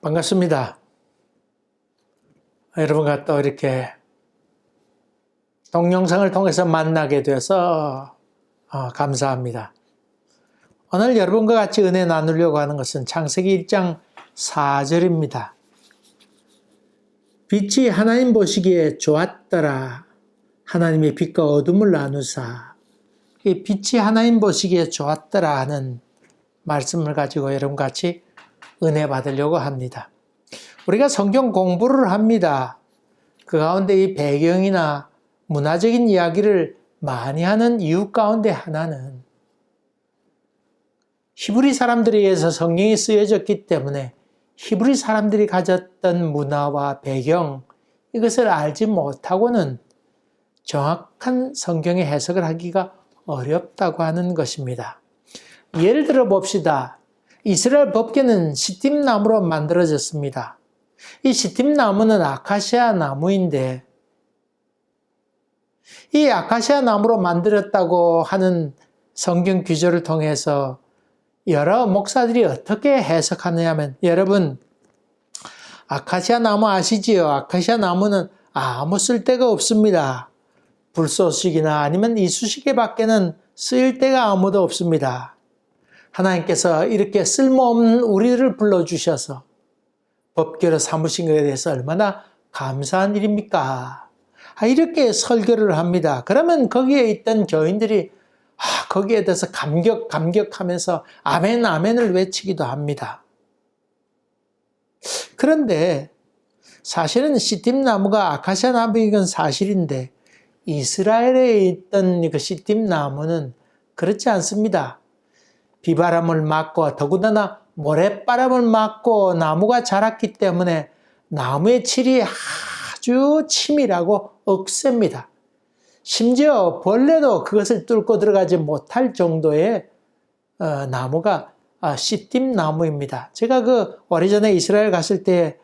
반갑습니다. 여러분과 또 이렇게 동영상을 통해서 만나게 돼서 감사합니다. 오늘 여러분과 같이 은혜 나누려고 하는 것은 창세기 1장 4절입니다. 빛이 하나님 보시기에 좋았더라. 하나님이 빛과 어둠을 나누사. 이 빛이 하나님 보시기에 좋았더라 하는 말씀을 가지고 여러분과 같이 은혜 받으려고 합니다. 우리가 성경 공부를 합니다. 그 가운데 이 배경이나 문화적인 이야기를 많이 하는 이유 가운데 하나는 히브리 사람들에 의해서 성경이 쓰여졌기 때문에 히브리 사람들이 가졌던 문화와 배경, 이것을 알지 못하고는 정확한 성경의 해석을 하기가 어렵다고 하는 것입니다. 예를 들어 봅시다. 이스라엘 법궤는 시팀나무로 만들어졌습니다. 이 시팀나무는 아카시아 나무인데 이 아카시아 나무로 만들었다고 하는 성경 구절을 통해서 여러 목사들이 어떻게 해석하느냐 하면, 여러분 아카시아 나무 아시지요? 아카시아 나무는 아무 쓸데가 없습니다. 불쏘시개나 아니면 이쑤시개 밖에는 쓰일 데가 아무도 없습니다. 하나님께서 이렇게 쓸모없는 우리를 불러주셔서 법궤로 삼으신 것에 대해서 얼마나 감사한 일입니까? 이렇게 설교를 합니다. 그러면 거기에 있던 교인들이 거기에 대해서 감격하면서 아멘, 아멘을 외치기도 합니다. 그런데 사실은 시팀나무가 아카시아 나무인 건 사실인데 이스라엘에 있던 그 시팀나무는 그렇지 않습니다. 비바람을 맞고 더군다나 모래바람을 맞고 나무가 자랐기 때문에 나무의 질이 아주 치밀하고 억셉니다. 심지어 벌레도 그것을 뚫고 들어가지 못할 정도의 나무가 시팀나무입니다. 제가 오래전에 이스라엘 갔을 때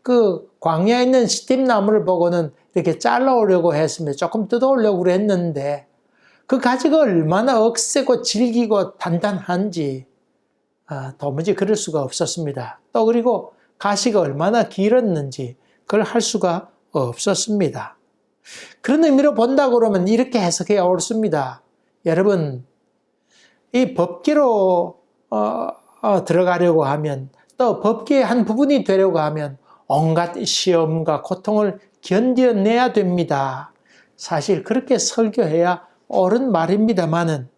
그 광야에 있는 시팀나무를 보고는 이렇게 잘라오려고 했습니다. 조금 뜯어오려고 했는데 그 가지가 얼마나 억세고 질기고 단단한지 도무지 그럴 수가 없었습니다. 또 그리고 가시가 얼마나 길었는지 그걸 할 수가 없었습니다. 그런 의미로 본다고 그러면 이렇게 해석해 옳습니다. 여러분, 이 법궤로 들어가려고 하면, 또 법궤의 한 부분이 되려고 하면 온갖 시험과 고통을 견뎌내야 됩니다. 사실 그렇게 설교해야 옳은 말입니다만은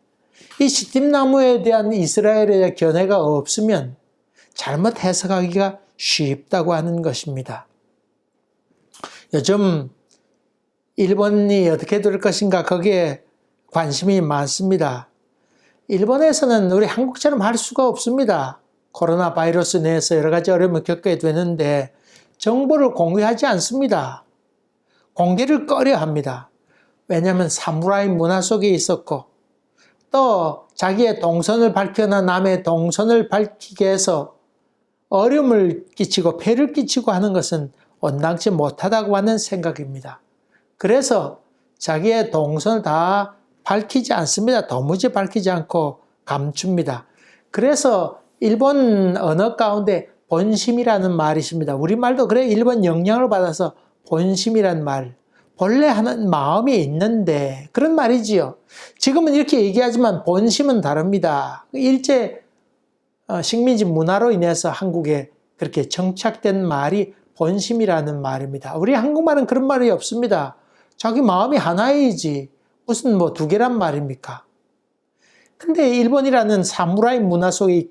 이 시팀나무에 대한 이스라엘의 견해가 없으면 잘못 해석하기가 쉽다고 하는 것입니다. 요즘 일본이 어떻게 될 것인가 거기에 관심이 많습니다. 일본에서는 우리 한국처럼 할 수가 없습니다. 코로나 바이러스 내에서 여러 가지 어려움을 겪게 되는데 정보를 공개하지 않습니다. 공개를 꺼려합니다. 왜냐하면 사무라이 문화 속에 있었고 또 자기의 동선을 밝혀나 남의 동선을 밝히게 해서 어려움을 끼치고 폐를 끼치고 하는 것은 온당치 못하다고 하는 생각입니다. 그래서 자기의 동선을 다 밝히지 않습니다. 도무지 밝히지 않고 감춥니다. 그래서 일본 언어 가운데 본심이라는 말이 있습니다. 우리말도 그래, 일본 영향을 받아서 본심이라는 말, 본래 하는 마음이 있는데 그런 말이지요. 지금은 이렇게 얘기하지만 본심은 다릅니다. 일제 식민지 문화로 인해서 한국에 그렇게 정착된 말이 본심이라는 말입니다. 우리 한국말은 그런 말이 없습니다. 자기 마음이 하나이지 무슨 두 개란 말입니까? 근데 일본이라는 사무라이 문화 속에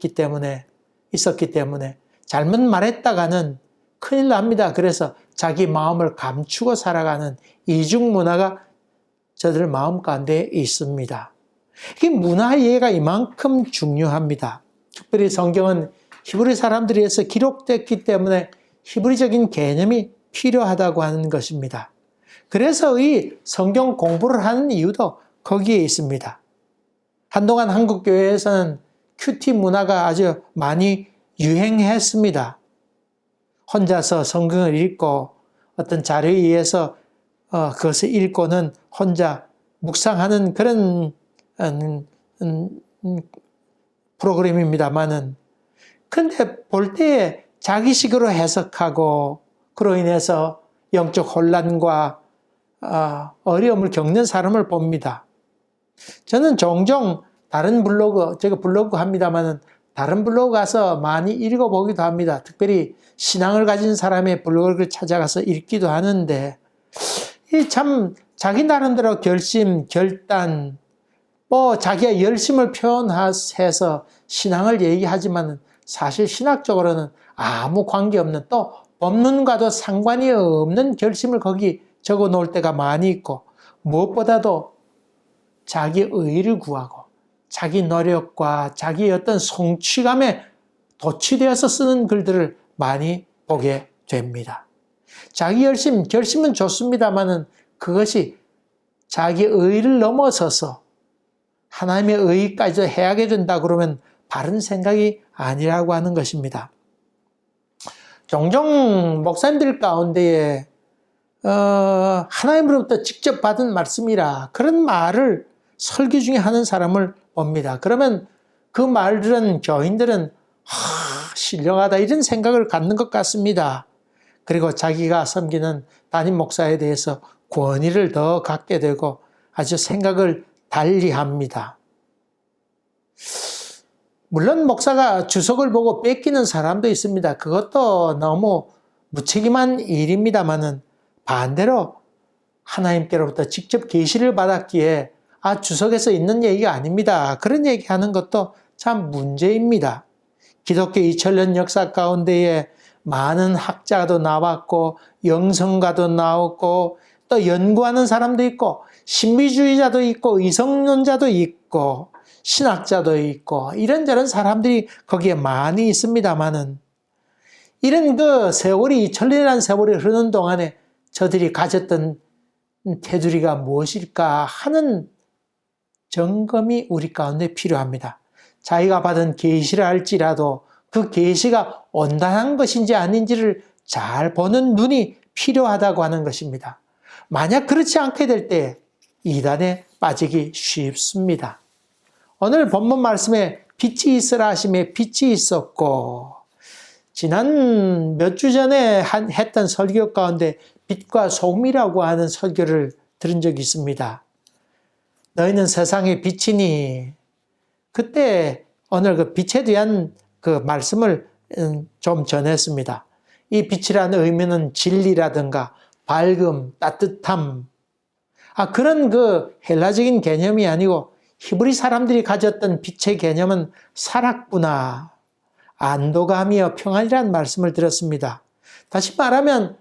있었기 때문에 잘못 말했다가는 큰일 납니다. 그래서 자기 마음을 감추고 살아가는 이중 문화가 저들 마음 가운데 있습니다. 이 문화 이해가 이만큼 중요합니다. 특별히 성경은 히브리 사람들에 의해서 기록됐기 때문에 히브리적인 개념이 필요하다고 하는 것입니다. 그래서 이 성경 공부를 하는 이유도 거기에 있습니다. 한동안 한국 교회에서는 큐티 문화가 아주 많이 유행했습니다. 혼자서 성경을 읽고 어떤 자료에 의해서 그것을 읽고는 혼자 묵상하는 그런 프로그램입니다만은, 근데 볼 때에 자기식으로 해석하고 그로 인해서 영적 혼란과 어려움을 겪는 사람을 봅니다. 저는 종종 다른 블로그, 제가 블로그 합니다만은 다른 블로그 가서 많이 읽어보기도 합니다. 특별히 신앙을 가진 사람의 블로그를 찾아가서 읽기도 하는데, 이 참 자기 나름대로 결심, 결단, 자기의 열심을 표현해서 신앙을 얘기하지만 사실 신학적으로는 아무 관계없는, 또 법문과도 상관이 없는 결심을 거기 적어 놓을 때가 많이 있고, 무엇보다도 자기 의의를 구하고 자기 노력과 자기의 어떤 성취감에 도취되어서 쓰는 글들을 많이 보게 됩니다. 자기 결심은 좋습니다만은 그것이 자기 의의를 넘어서서 하나님의 의의까지 해야게 된다 그러면 바른 생각이 아니라고 하는 것입니다. 종종 목사님들 가운데에 하나님으로부터 직접 받은 말씀이라 그런 말을 설교 중에 하는 사람을 봅니다. 그러면 그 말들은 교인들은 신령하다 이런 생각을 갖는 것 같습니다. 그리고 자기가 섬기는 담임 목사에 대해서 권위를 더 갖게 되고 아주 생각을 달리합니다. 물론 목사가 주석을 보고 뺏기는 사람도 있습니다. 그것도 너무 무책임한 일입니다만은 반대로 하나님께로부터 직접 계시를 받았기에 주석에서 있는 얘기가 아닙니다. 그런 얘기하는 것도 참 문제입니다. 기독교 2000년 역사 가운데에 많은 학자도 나왔고 영성가도 나왔고 또 연구하는 사람도 있고 신비주의자도 있고 이성론자도 있고 신학자도 있고 이런저런 사람들이 거기에 많이 있습니다만은 이런 그 세월이 2000년이라는 세월이 흐르는 동안에 저들이 가졌던 테두리가 무엇일까 하는 점검이 우리 가운데 필요합니다. 자기가 받은 계시를 할지라도 그 계시가 온당한 것인지 아닌지를 잘 보는 눈이 필요하다고 하는 것입니다. 만약 그렇지 않게 될 때 이단에 빠지기 쉽습니다. 오늘 본문 말씀에 빛이 있으라 하심에 빛이 있었고 지난 몇 주 전에 했던 설교 가운데 빛과 소금이라고 하는 설교를 들은 적이 있습니다. 너희는 세상의 빛이니 그때 오늘 그 빛에 대한 그 말씀을 좀 전했습니다. 이 빛이라는 의미는 진리라든가 밝음, 따뜻함 그런 그 헬라적인 개념이 아니고 히브리 사람들이 가졌던 빛의 개념은 살았구나, 안도감이여 평안이라는 말씀을 들었습니다. 다시 말하면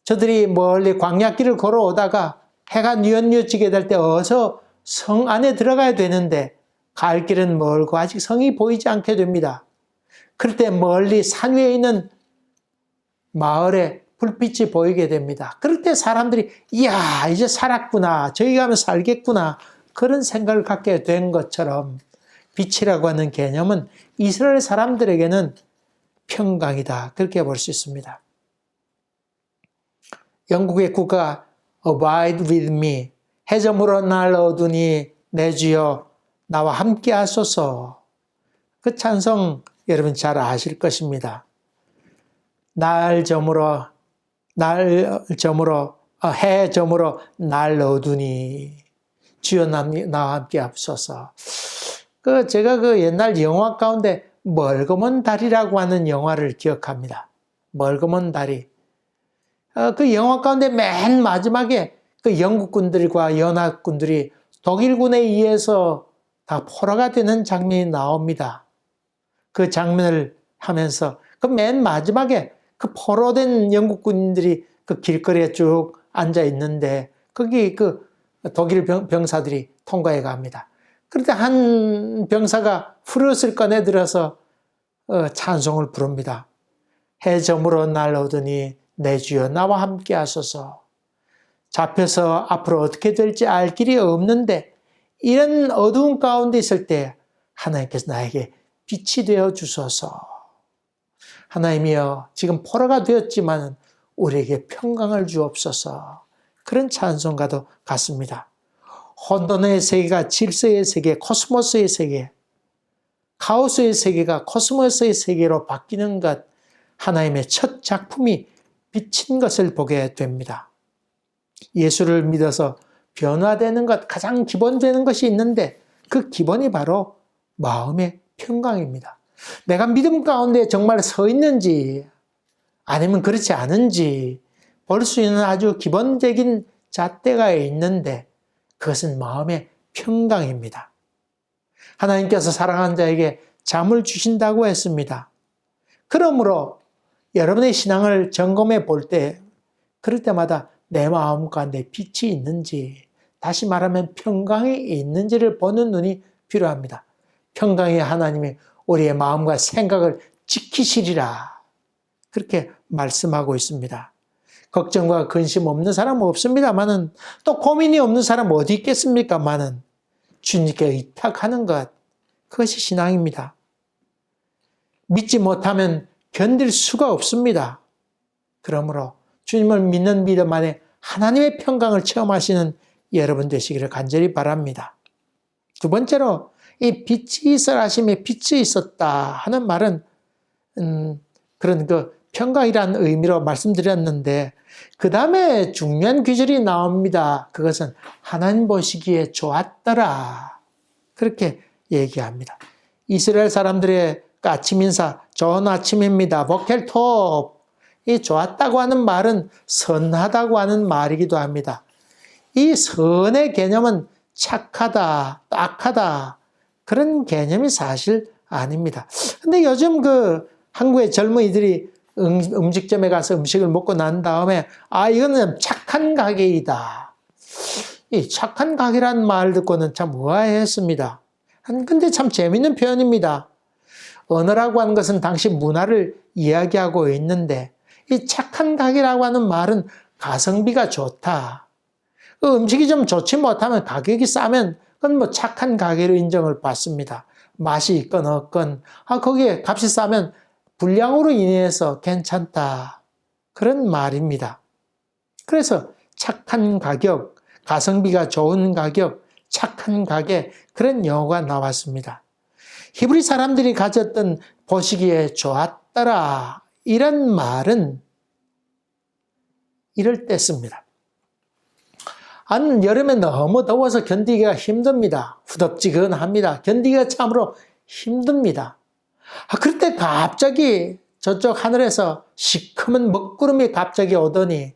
저들이 멀리 광야길을 걸어오다가 해가 뉘엿뉘엿지게 될 때 어서 성 안에 들어가야 되는데 갈 길은 멀고 아직 성이 보이지 않게 됩니다. 그럴 때 멀리 산 위에 있는 마을에 불빛이 보이게 됩니다. 그럴 때 사람들이 이야 이제 살았구나, 저기 가면 살겠구나 그런 생각을 갖게 된 것처럼 빛이라고 하는 개념은 이스라엘 사람들에게는 평강이다 그렇게 볼 수 있습니다. 영국의 국가 Abide with me, 해저물어 날 얻으니 내 주여 나와 함께 하소서. 그 찬송 여러분 잘 아실 것입니다. 해 저물어 날 얻으니 주여 나와 함께 하소서. 제가 그 옛날 영화 가운데 멀거먼 다리라고 하는 영화를 기억합니다. 멀거먼 다리. 그 영화 가운데 맨 마지막에 그 영국군들과 연합군들이 독일군에 의해서 다 포로가 되는 장면이 나옵니다. 그 장면을 하면서 그 맨 마지막에 그 포로된 영국군들이 그 길거리에 쭉 앉아 있는데 거기 그 독일 병사들이 통과해 갑니다. 그런데 한 병사가 후르스를 꺼내들어서 찬송을 부릅니다. 해 저물어 날 얻으니 내 주여 나와 함께 하소서. 잡혀서 앞으로 어떻게 될지 알 길이 없는데 이런 어두운 가운데 있을 때 하나님께서 나에게 빛이 되어 주소서. 하나님이여 지금 포로가 되었지만 우리에게 평강을 주옵소서. 그런 찬송가도 같습니다. 혼돈의 세계가 질서의 세계, 코스모스의 세계, 카오스의 세계가 코스모스의 세계로 바뀌는 것, 하나님의 첫 작품이 비친 것을 보게 됩니다. 예수를 믿어서 변화되는 것, 가장 기본되는 것이 있는데 그 기본이 바로 마음의 평강입니다. 내가 믿음 가운데 정말 서 있는지 아니면 그렇지 않은지 볼 수 있는 아주 기본적인 잣대가 있는데 그것은 마음의 평강입니다. 하나님께서 사랑하는 자에게 잠을 주신다고 했습니다. 그러므로 여러분의 신앙을 점검해 볼 때 그럴 때마다 내 마음 가운데 빛이 있는지, 다시 말하면 평강이 있는지를 보는 눈이 필요합니다. 평강의 하나님이 우리의 마음과 생각을 지키시리라, 그렇게 말씀하고 있습니다. 걱정과 근심 없는 사람은 없습니다만은, 또 고민이 없는 사람은 어디 있겠습니까만은, 주님께 의탁하는 것, 그것이 신앙입니다. 믿지 못하면 견딜 수가 없습니다. 그러므로 주님을 믿는 믿음 안에 하나님의 평강을 체험하시는 여러분 되시기를 간절히 바랍니다. 두 번째로 이 빛이 있으라 하심에 빛이 있었다 하는 말은 그런 그 평강이라는 의미로 말씀드렸는데, 그 다음에 중요한 구절이 나옵니다. 그것은 하나님 보시기에 좋았더라, 그렇게 얘기합니다. 이스라엘 사람들의 아침 인사, 좋은 아침입니다, 보켈톱. 이 좋았다고 하는 말은 선하다고 하는 말이기도 합니다. 이 선의 개념은 착하다, 악하다, 그런 개념이 사실 아닙니다. 근데 요즘 그 한국의 젊은이들이 음식점에 가서 음식을 먹고 난 다음에 이거는 착한 가게이다, 이 착한 가게라는 말 듣고는 참 의아했습니다. 근데 참 재밌는 표현입니다. 언어라고 하는 것은 당시 문화를 이야기하고 있는데, 이 착한 가게라고 하는 말은 가성비가 좋다, 그 음식이 좀 좋지 못하면 가격이 싸면 그건 뭐 착한 가게로 인정을 받습니다. 맛이 있건 없건 거기에 값이 싸면 분량으로 인해서 괜찮다, 그런 말입니다. 그래서 착한 가격, 가성비가 좋은 가격, 착한 가게, 그런 용어가 나왔습니다. 히브리 사람들이 가졌던 보시기에 좋았더라, 이런 말은 이럴 때 씁니다. 여름에 너무 더워서 견디기가 힘듭니다. 후덥지근합니다. 견디기가 참으로 힘듭니다. 그럴 때 갑자기 저쪽 하늘에서 시커먼 먹구름이 갑자기 오더니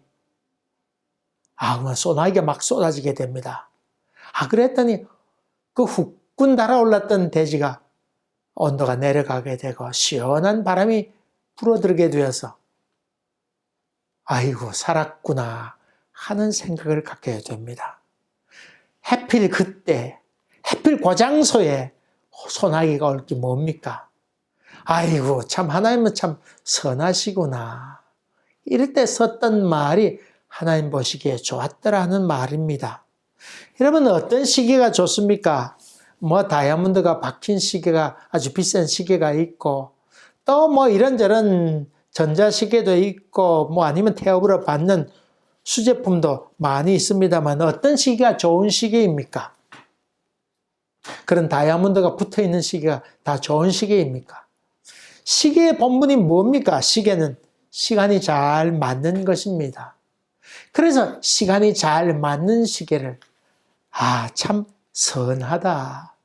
소나기가 막 쏟아지게 됩니다. 그랬더니 그 후끈 달아올랐던 대지가 온도가 내려가게 되고 시원한 바람이 불어들게 되어서 아이고 살았구나 하는 생각을 갖게 됩니다. 하필 그때, 하필 그 장소에 소나기가 올 게 뭡니까? 아이고 참 하나님은 참 선하시구나, 이럴 때 썼던 말이 하나님 보시기에 좋았더라는 말입니다. 여러분, 어떤 시계가 좋습니까? 다이아몬드가 박힌 시계가, 아주 비싼 시계가 있고, 또 이런저런 전자시계도 있고, 아니면 태업으로 받는 수제품도 많이 있습니다만, 어떤 시계가 좋은 시계입니까? 그런 다이아몬드가 붙어 있는 시계가 다 좋은 시계입니까? 시계의 본분이 뭡니까? 시계는 시간이 잘 맞는 것입니다. 그래서 시간이 잘 맞는 시계를 참 선하다,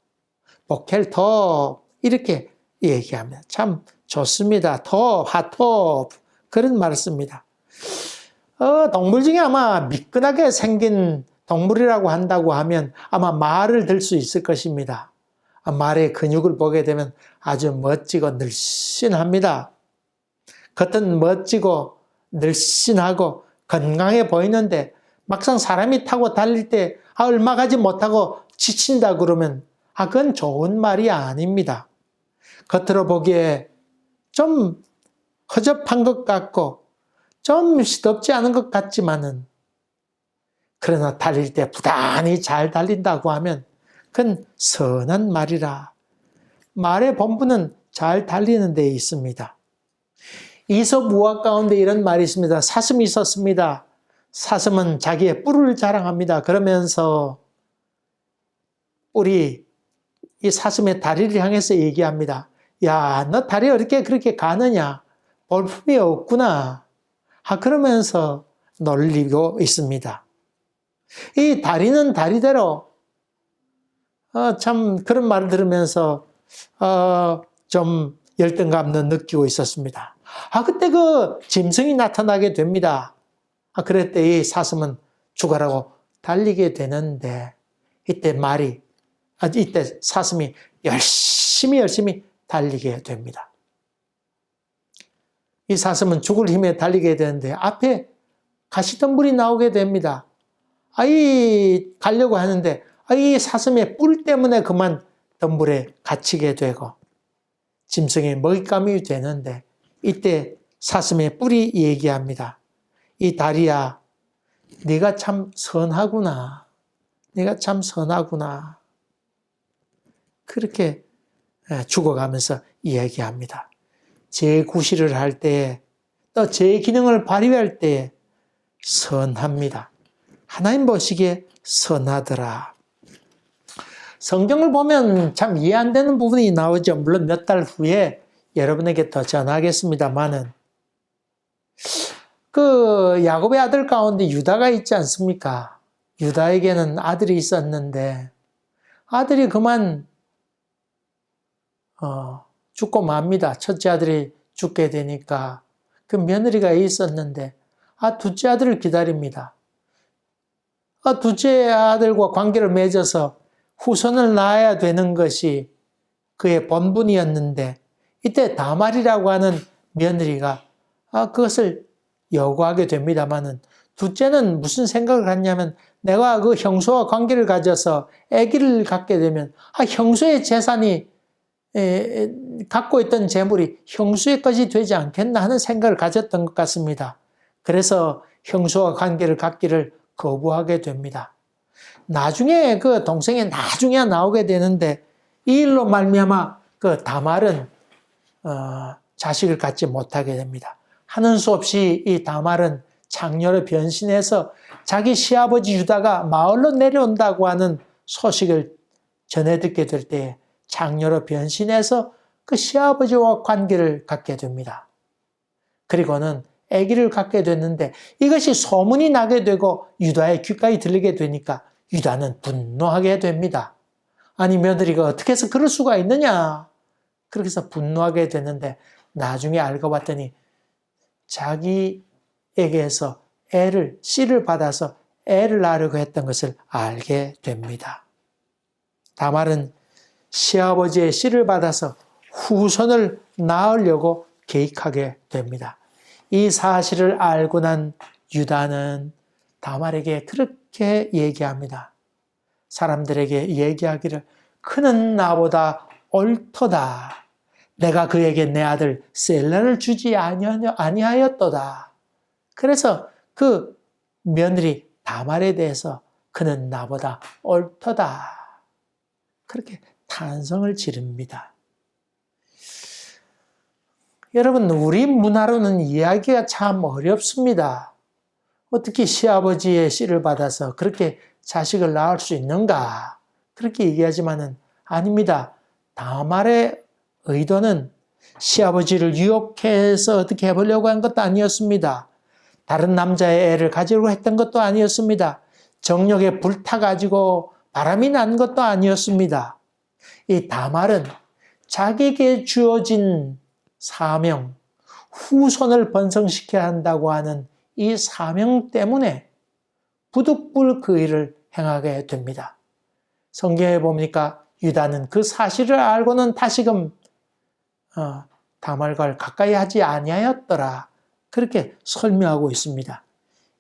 보켈톱, 이렇게 얘기합니다. 참 좋습니다. 톱, 핫톱, 그런 말을 씁니다. 동물 중에 아마 미끈하게 생긴 동물이라고 한다고 하면 아마 말을 들 수 있을 것입니다. 말의 근육을 보게 되면 아주 멋지고 늘씬합니다. 겉은 멋지고 늘씬하고 건강해 보이는데 막상 사람이 타고 달릴 때 얼마 가지 못하고 지친다 그러면 그건 좋은 말이 아닙니다. 겉으로 보기에 좀 허접한 것 같고 좀 시덥지 않은 것 같지만은, 그러나 달릴 때 부단히 잘 달린다고 하면 그건 선한 말이라. 말의 본분은 잘 달리는 데 있습니다. 이솝 우화 가운데 이런 말이 있습니다. 사슴이 있었습니다. 사슴은 자기의 뿔을 자랑합니다. 그러면서 이 사슴의 다리를 향해서 얘기합니다. 야, 너 다리 어떻게 그렇게 가느냐? 볼품이 없구나. 그러면서 놀리고 있습니다. 이 다리는 다리대로 참 그런 말을 들으면서 좀 열등감도 느끼고 있었습니다. 그때 그 짐승이 나타나게 됩니다. 그럴 때 이 사슴은 죽어라고 달리게 되는데 이때 사슴이 열심히 달리게 됩니다. 이 사슴은 죽을 힘에 달리게 되는데 앞에 가시덤불이 나오게 됩니다. 가려고 하는데 이 사슴의 뿔 때문에 그만 덤불에 갇히게 되고 짐승의 먹잇감이 되는데 이때 사슴의 뿔이 얘기합니다. 이 다리야, 네가 참 선하구나. 네가 참 선하구나. 그렇게 죽어가면서 이야기합니다. 제 구실을 할 때에 또 제 기능을 발휘할 때에 선합니다. 하나님 보시기에 선하더라. 성경을 보면 참 이해 안 되는 부분이 나오죠. 물론 몇 달 후에 여러분에게 더 전하겠습니다만은 그 야곱의 아들 가운데 유다가 있지 않습니까? 유다에게는 아들이 있었는데 아들이 그만 죽고 맙니다. 첫째 아들이 죽게 되니까 그 며느리가 있었는데 둘째 아들을 기다립니다. 둘째 아들과 관계를 맺어서 후손을 낳아야 되는 것이 그의 본분이었는데 이때 다말이라고 하는 며느리가 그것을 요구하게 됩니다만은 둘째는 무슨 생각을 갖냐면 내가 그 형수와 관계를 가져서 아기를 갖게 되면 형수의 재산이 갖고 있던 재물이 형수의 것이 되지 않겠나 하는 생각을 가졌던 것 같습니다. 그래서 형수와 관계를 갖기를 거부하게 됩니다. 나중에 그 동생이 나중에 나오게 되는데 이 일로 말미암아 그 다말은 자식을 갖지 못하게 됩니다. 하는 수 없이 이 다말은 장녀로 변신해서 자기 시아버지 유다가 마을로 내려온다고 하는 소식을 전해 듣게 될 때 장녀로 변신해서 그 시아버지와 관계를 갖게 됩니다. 그리고는 아기를 갖게 됐는데 이것이 소문이 나게 되고 유다의 귓가에 들리게 되니까 유다는 분노하게 됩니다. 아니 며느리가 어떻게 해서 그럴 수가 있느냐. 그렇게 해서 분노하게 되는데 나중에 알고 봤더니 자기에게서 씨를 받아서 애를 낳으려고 했던 것을 알게 됩니다. 다말은 시아버지의 씨를 받아서 후손을 낳으려고 계획하게 됩니다. 이 사실을 알고 난 유다는 다말에게 그렇게 얘기합니다. 사람들에게 얘기하기를 그는 나보다 옳도다. 내가 그에게 내 아들 셀라를 주지 아니하였도다. 그래서 그 며느리 다말에 대해서 그는 나보다 옳도다. 그렇게 탄성을 지릅니다. 여러분, 우리 문화로는 이야기가 참 어렵습니다. 어떻게 시아버지의 씨를 받아서 그렇게 자식을 낳을 수 있는가? 그렇게 얘기하지만은 아닙니다. 다말의 의도는 시아버지를 유혹해서 어떻게 해보려고 한 것도 아니었습니다. 다른 남자의 애를 가지려고 했던 것도 아니었습니다. 정욕에 불타가지고 바람이 난 것도 아니었습니다. 이 다말은 자기에게 주어진 사명, 후손을 번성시켜야 한다고 하는 이 사명 때문에 부득불 그 일을 행하게 됩니다. 성경에 보니까 유다는 그 사실을 알고는 다시금 다말과 가까이 하지 아니하였더라. 그렇게 설명하고 있습니다.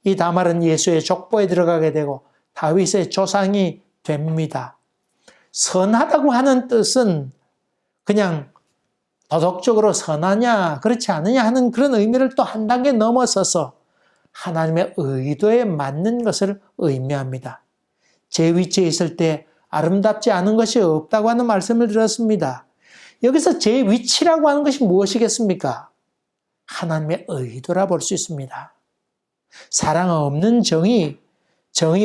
이 다말은 예수의 족보에 들어가게 되고 다윗의 조상이 됩니다. 선하다고 하는 뜻은 그냥 도덕적으로 선하냐 그렇지 않느냐 하는 그런 의미를 또 한 단계 넘어서서 하나님의 의도에 맞는 것을 의미합니다. 제 위치에 있을 때 아름답지 않은 것이 없다고 하는 말씀을 들었습니다. 여기서 제 위치라고 하는 것이 무엇이겠습니까? 하나님의 의도라 볼 수 있습니다. 사랑 없는 정의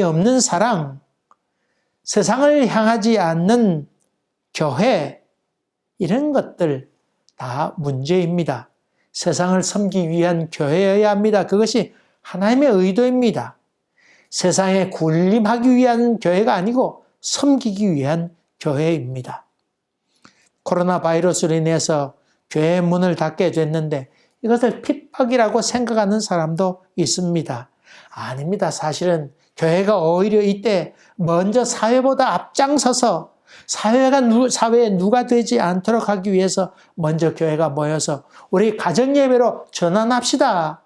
없는 사랑, 세상을 향하지 않는 교회, 이런 것들 다 문제입니다. 세상을 섬기기 위한 교회여야 합니다. 그것이 하나님의 의도입니다. 세상에 군림하기 위한 교회가 아니고 섬기기 위한 교회입니다. 코로나 바이러스로 인해서 교회의 문을 닫게 됐는데 이것을 핍박이라고 생각하는 사람도 있습니다. 아닙니다. 사실은 교회가 오히려 이때 먼저 사회보다 앞장서서 사회에 누가 되지 않도록 하기 위해서 먼저 교회가 모여서 우리 가정예배로 전환합시다.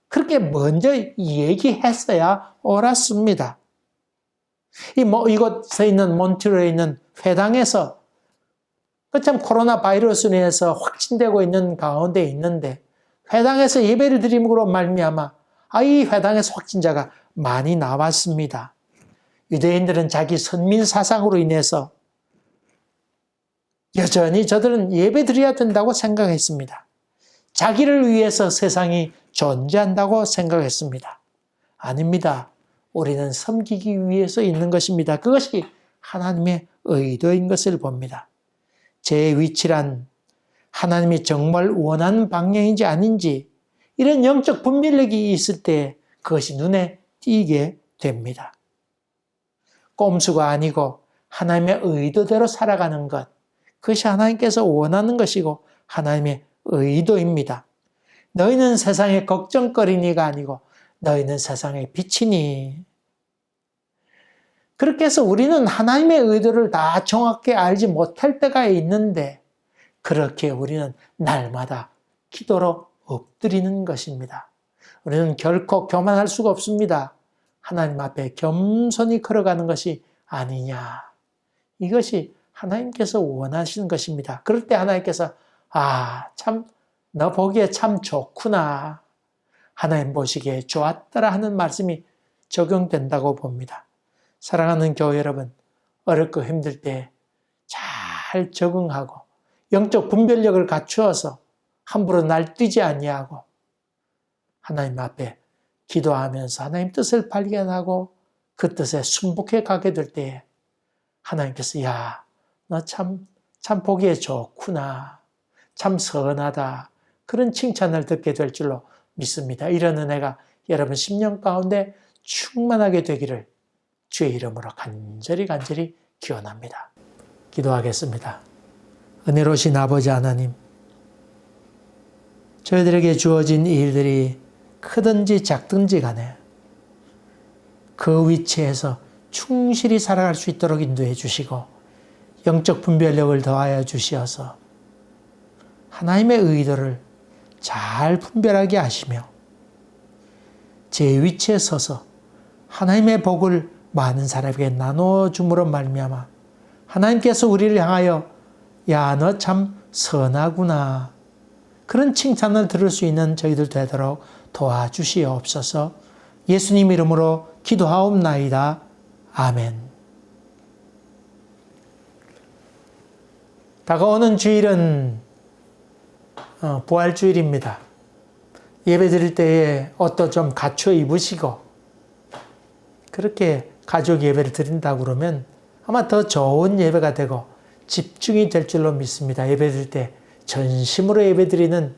그렇게 먼저 얘기했어야 옳았습니다. 이곳에 있는 몬트리올에 있는 회당에서 참 코로나 바이러스로 인해서 확진되고 있는 가운데 있는데 회당에서 예배를 드림으로 말미암아 이 회당에서 확진자가 많이 나왔습니다. 유대인들은 자기 선민 사상으로 인해서 여전히 저들은 예배 드려야 된다고 생각했습니다. 자기를 위해서 세상이 존재한다고 생각했습니다. 아닙니다. 우리는 섬기기 위해서 있는 것입니다. 그것이 하나님의 의도인 것을 봅니다. 제 위치란 하나님이 정말 원하는 방향인지 아닌지 이런 영적 분별력이 있을 때 그것이 눈에 띄게 됩니다. 꼼수가 아니고 하나님의 의도대로 살아가는 것, 그것이 하나님께서 원하는 것이고 하나님의 의도입니다. 너희는 세상의 걱정거리니가 아니고 너희는 세상의 빛이니. 그렇게 해서 우리는 하나님의 의도를 다 정확히 알지 못할 때가 있는데 그렇게 우리는 날마다 기도로 엎드리는 것입니다. 우리는 결코 교만할 수가 없습니다. 하나님 앞에 겸손히 걸어가는 것이 아니냐. 이것이 하나님께서 원하시는 것입니다. 그럴 때 하나님께서 참 너 보기에 참 좋구나. 하나님 보시기에 좋았더라 하는 말씀이 적용된다고 봅니다. 사랑하는 교회 여러분, 어렵고 힘들 때 잘 적응하고 영적 분별력을 갖추어서 함부로 날뛰지 아니하고 하나님 앞에 기도하면서 하나님 뜻을 발견하고 그 뜻에 순복해 가게 될 때에 하나님께서 너 참 보기에 좋구나. 참 선하다. 그런 칭찬을 듣게 될 줄로 믿습니다. 이런 은혜가 여러분 10년 가운데 충만하게 되기를 주의 이름으로 간절히 기원합니다. 기도하겠습니다. 은혜로우신 아버지 하나님, 저희들에게 주어진 일들이 크든지 작든지 간에 그 위치에서 충실히 살아갈 수 있도록 인도해 주시고 영적 분별력을 더하여 주시어서 하나님의 의도를 잘 분별하게 하시며 제 위치에 서서 하나님의 복을 많은 사람에게 나눠줌으로 말미암아 하나님께서 우리를 향하여 너 참 선하구나 그런 칭찬을 들을 수 있는 저희들 되도록 도와주시옵소서. 예수님 이름으로 기도하옵나이다. 아멘. 다가오는 주일은 부활주일입니다. 예배 드릴 때에 옷도 좀 갖춰 입으시고 그렇게 가족 예배를 드린다고 그러면 아마 더 좋은 예배가 되고 집중이 될 줄로 믿습니다. 예배 드릴 때 전심으로 예배 드리는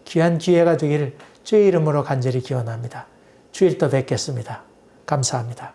귀한 기회가 되기를 주의 이름으로 간절히 기원합니다. 주일 또 뵙겠습니다. 감사합니다.